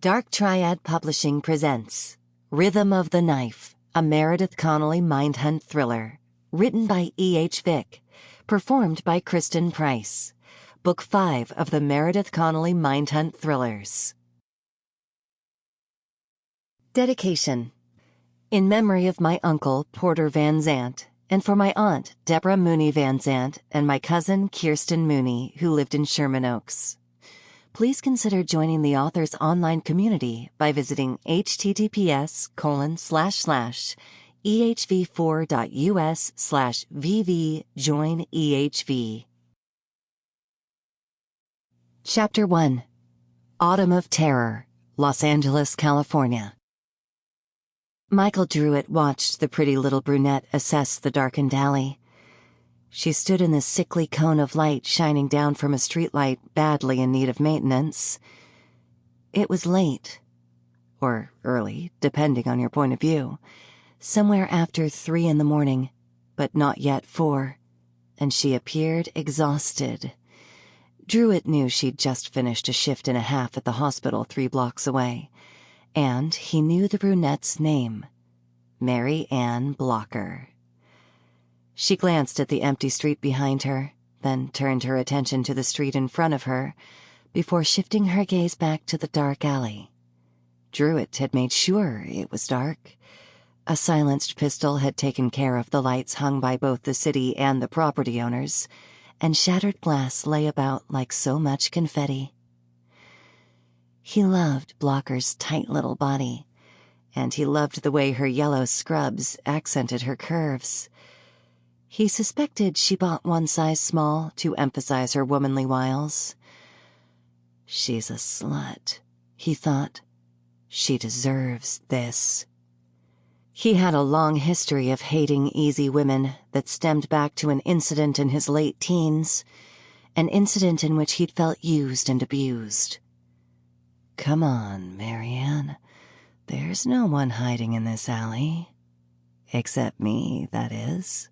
Dark Triad Publishing presents Rhythm of the Knife, a Meredeth Connelly mind-hunt thriller. Written by E.H. Vick. Performed by Kristin Price. Book 5 of the Meredeth Connelly mind-hunt thrillers. Dedication. In memory of my uncle, Porter Van Zant, and for my aunt, Deborah Mooney Van Zant, and my cousin, Kristin Mooney, who lived in Sherman Oaks. Please consider joining the author's online community by visiting https://ehv4.us/vv-join-ehv. Chapter 1. Autumn of Terror, Los Angeles, California. Michael Druitt watched the pretty little brunette assess the darkened alley. She stood in the sickly cone of light shining down from a streetlight badly in need of maintenance. It was late, or early, depending on your point of view, somewhere after 3 in the morning, but not yet 4, and she appeared exhausted. Druitt knew she'd just finished a shift and a half at the hospital 3 blocks away, and he knew the brunette's name, Mary Ann Blocker. She glanced at the empty street behind her, then turned her attention to the street in front of her, before shifting her gaze back to the dark alley. Druitt had made sure it was dark. A silenced pistol had taken care of the lights hung by both the city and the property owners, and shattered glass lay about like so much confetti. He loved Blocker's tight little body, and he loved the way her yellow scrubs accented her curves. He suspected she bought one size small to emphasize her womanly wiles. She's a slut, he thought. She deserves this. He had a long history of hating easy women that stemmed back to an incident in his late teens, an incident in which he'd felt used and abused. Come on, Mary Ann. There's no one hiding in this alley. Except me, that is.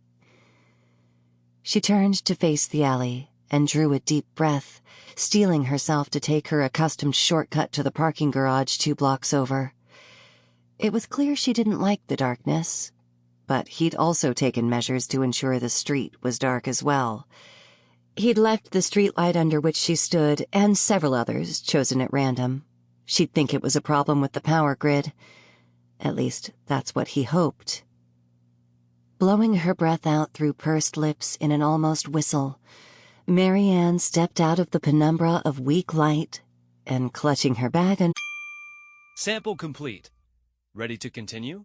She turned to face the alley and drew a deep breath, steeling herself to take her accustomed shortcut to the parking garage 2 blocks over. It was clear she didn't like the darkness, but he'd also taken measures to ensure the street was dark as well. He'd left the streetlight under which she stood and several others chosen at random. She'd think it was a problem with the power grid. At least, that's what he hoped. Blowing her breath out through pursed lips in an almost whistle, Mary Ann stepped out of the penumbra of weak light and, clutching her bag and... Sample complete. Ready to continue?